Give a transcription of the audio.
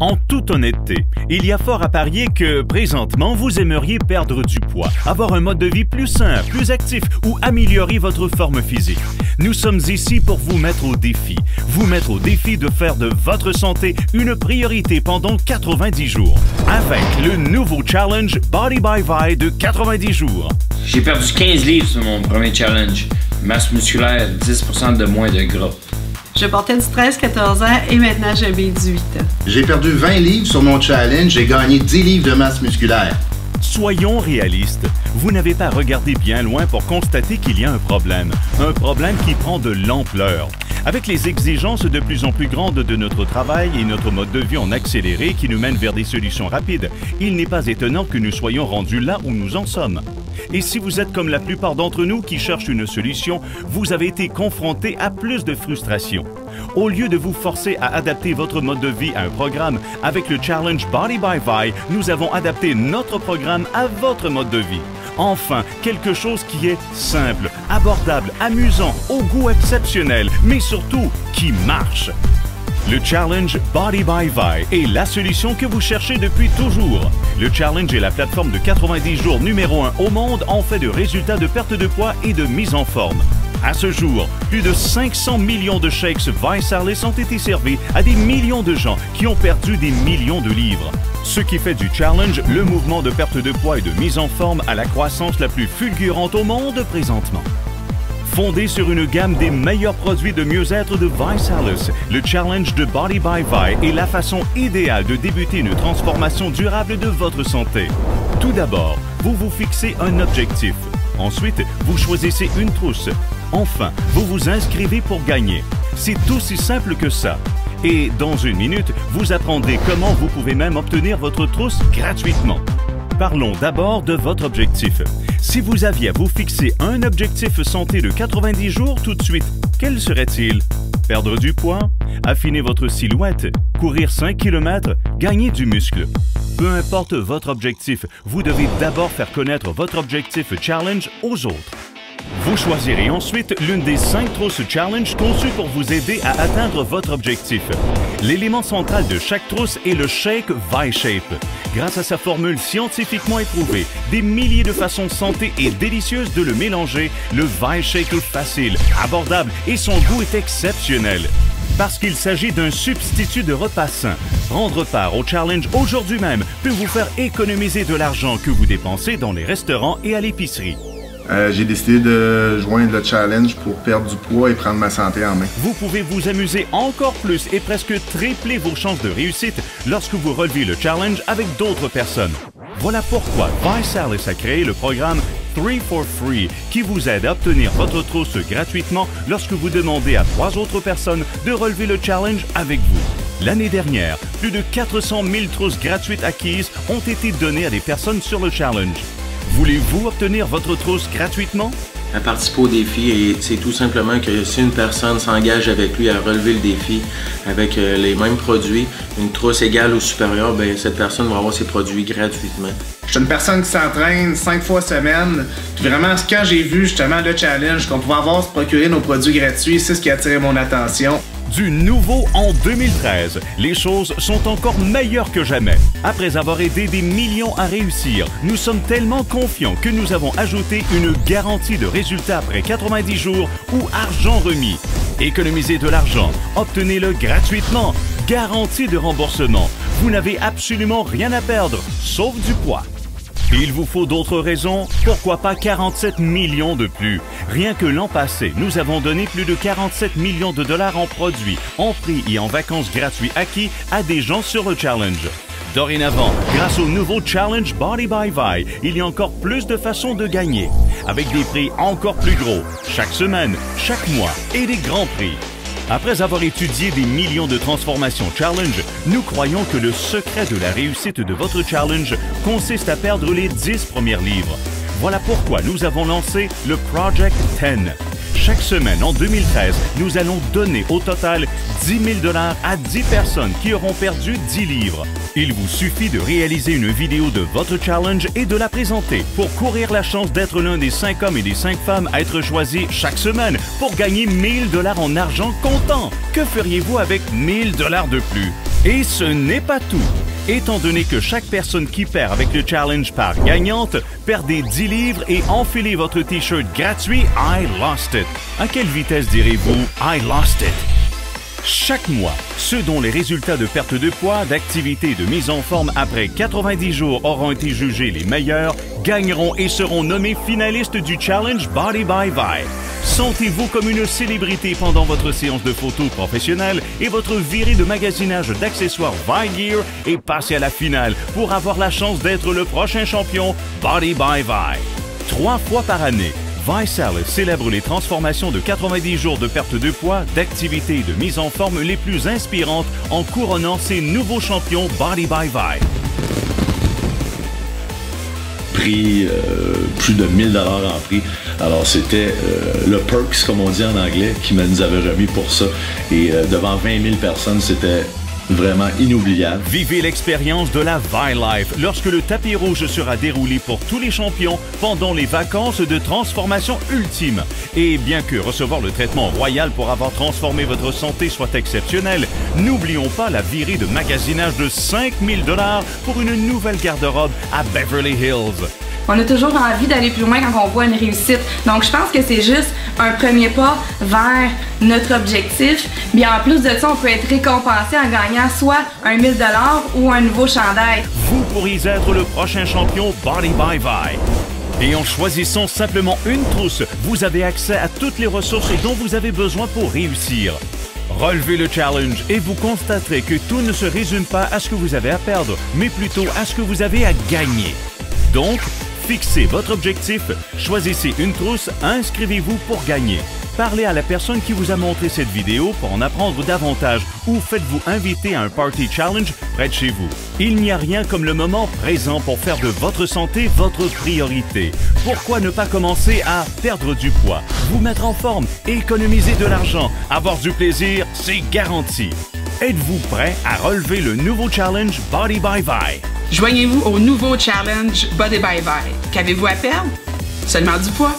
En toute honnêteté, il y a fort à parier que, présentement, vous aimeriez perdre du poids, avoir un mode de vie plus sain, plus actif ou améliorer votre forme physique. Nous sommes ici pour vous mettre au défi. Vous mettre au défi de faire de votre santé une priorité pendant 90 jours. Avec le nouveau challenge Body by Vi de 90 jours. J'ai perdu 15 livres sur mon premier challenge. Masse musculaire, 10% de moins de gras. Je portais du 13-14 ans et maintenant j'ai 18 ans. J'ai perdu 20 livres sur mon challenge, j'ai gagné 10 livres de masse musculaire. Soyons réalistes. Vous n'avez pas regardé bien loin pour constater qu'il y a un problème. Un problème qui prend de l'ampleur. Avec les exigences de plus en plus grandes de notre travail et notre mode de vie en accéléré qui nous mènent vers des solutions rapides, il n'est pas étonnant que nous soyons rendus là où nous en sommes. Et si vous êtes comme la plupart d'entre nous qui cherchent une solution, vous avez été confronté à plus de frustration. Au lieu de vous forcer à adapter votre mode de vie à un programme, avec le Challenge Body by Vi, nous avons adapté notre programme à votre mode de vie. Enfin, quelque chose qui est simple, abordable, amusant, au goût exceptionnel, mais surtout qui marche. Le Challenge Body by Vi est la solution que vous cherchez depuis toujours. Le Challenge est la plateforme de 90 jours numéro 1 au monde en fait de résultats de perte de poids et de mise en forme. À ce jour, plus de 500 millions de shakes ViSalus ont été servis à des millions de gens qui ont perdu des millions de livres. Ce qui fait du challenge le mouvement de perte de poids et de mise en forme à la croissance la plus fulgurante au monde présentement. Fondé sur une gamme des meilleurs produits de mieux-être de ViSalus, le challenge de Body by Vi est la façon idéale de débuter une transformation durable de votre santé. Tout d'abord, vous vous fixez un objectif. Ensuite, vous choisissez une trousse. Enfin, vous vous inscrivez pour gagner. C'est aussi simple que ça. Et dans une minute, vous apprendrez comment vous pouvez même obtenir votre trousse gratuitement. Parlons d'abord de votre objectif. Si vous aviez à vous fixer un objectif santé de 90 jours tout de suite, quel serait-il? Perdre du poids? Affiner votre silhouette? Courir 5 km? Gagner du muscle? Peu importe votre objectif, vous devez d'abord faire connaître votre objectif challenge aux autres. Vous choisirez ensuite l'une des 5 trousses challenge conçues pour vous aider à atteindre votre objectif. L'élément central de chaque trousse est le shake ViShape. Grâce à sa formule scientifiquement éprouvée, des milliers de façons santé et délicieuses de le mélanger, le ViShake est facile, abordable et son goût est exceptionnel. Parce qu'il s'agit d'un substitut de repas sain. Prendre part au challenge aujourd'hui même peut vous faire économiser de l'argent que vous dépensez dans les restaurants et à l'épicerie. J'ai décidé de joindre le challenge pour perdre du poids et prendre ma santé en main. Vous pouvez vous amuser encore plus et presque tripler vos chances de réussite lorsque vous relevez le challenge avec d'autres personnes. Voilà pourquoi ViSalus a créé le programme 3 for Free qui vous aide à obtenir votre trousse gratuitement lorsque vous demandez à 3 autres personnes de relever le challenge avec vous. L'année dernière, plus de 400 000 trousses gratuites acquises ont été données à des personnes sur le challenge. Voulez-vous obtenir votre trousse gratuitement? À participer au défi, et c'est tout simplement que si une personne s'engage avec lui à relever le défi avec les mêmes produits, une trousse égale ou supérieure, bien, cette personne va avoir ses produits gratuitement. Je suis une personne qui s'entraîne 5 fois semaine. Puis vraiment, quand j'ai vu justement le challenge, qu'on pouvait avoir se procurer nos produits gratuits, c'est ce qui a attiré mon attention. Du nouveau en 2013, les choses sont encore meilleures que jamais. Après avoir aidé des millions à réussir, nous sommes tellement confiants que nous avons ajouté une garantie de résultat après 90 jours ou argent remis. Économisez de l'argent, obtenez-le gratuitement, garantie de remboursement. Vous n'avez absolument rien à perdre, sauf du poids. Il vous faut d'autres raisons? Pourquoi pas 47 millions de plus? Rien que l'an passé, nous avons donné plus de 47 millions de dollars en produits, en prix et en vacances gratuits acquis à des gens sur le challenge. Dorénavant, grâce au nouveau Challenge Body by Vi, il y a encore plus de façons de gagner, avec des prix encore plus gros, chaque semaine, chaque mois et des grands prix. Après avoir étudié des millions de transformations challenge, nous croyons que le secret de la réussite de votre challenge consiste à perdre les 10 premiers livres. Voilà pourquoi nous avons lancé le Project 10. chaque semaine en 2013, nous allons donner au total 10 000 $ à 10 personnes qui auront perdu 10 livres. Il vous suffit de réaliser une vidéo de votre challenge et de la présenter pour courir la chance d'être l'un des 5 hommes et des 5 femmes à être choisis chaque semaine pour gagner 1 000 $ en argent comptant. Que feriez-vous avec 1 000 $ de plus? Et ce n'est pas tout. Étant donné que chaque personne qui perd avec le challenge part gagnante, perdez 10 livres et enfilez votre t-shirt gratuit I Lost It. À quelle vitesse direz-vous I Lost It? Chaque mois, ceux dont les résultats de perte de poids, d'activité et de mise en forme après 90 jours auront été jugés les meilleurs, gagneront et seront nommés finalistes du Challenge Body by Vi. Sentez-vous comme une célébrité pendant votre séance de photos professionnelle et votre virée de magasinage d'accessoires Vi Gear et passez à la finale pour avoir la chance d'être le prochain champion Body by Vi. 3 fois par année, ViSel célèbre les transformations de 90 jours de perte de poids, d'activité et de mise en forme les plus inspirantes en couronnant ses nouveaux champions Body by Vi. Prix plus de 1 000 $ en prix. Alors c'était le Perks, comme on dit en anglais, qui nous avait remis pour ça. Et devant 20 000 personnes, c'était vraiment inoubliable. Vivez l'expérience de la Vi Life lorsque le tapis rouge sera déroulé pour tous les champions pendant les vacances de transformation ultime. Et bien que recevoir le traitement royal pour avoir transformé votre santé soit exceptionnel, n'oublions pas la virée de magasinage de 5 000 $ pour une nouvelle garde-robe à Beverly Hills. On a toujours envie d'aller plus loin quand on voit une réussite. Donc, je pense que c'est juste un premier pas vers notre objectif. Bien, en plus de ça, on peut être récompensé en gagnant soit 1 000 $ ou un nouveau chandail. Vous pourriez être le prochain champion Body by Vi. Et en choisissant simplement une trousse, vous avez accès à toutes les ressources dont vous avez besoin pour réussir. Relevez le challenge et vous constaterez que tout ne se résume pas à ce que vous avez à perdre, mais plutôt à ce que vous avez à gagner. Donc, fixez votre objectif, choisissez une trousse, inscrivez-vous pour gagner. Parlez à la personne qui vous a montré cette vidéo pour en apprendre davantage ou faites-vous inviter à un Party Challenge près de chez vous. Il n'y a rien comme le moment présent pour faire de votre santé votre priorité. Pourquoi ne pas commencer à perdre du poids, vous mettre en forme, économiser de l'argent, avoir du plaisir, c'est garanti. Êtes-vous prêt à relever le nouveau challenge Body by Vi? Joignez-vous au nouveau challenge Body by Vi. Qu'avez-vous à perdre? Seulement du poids.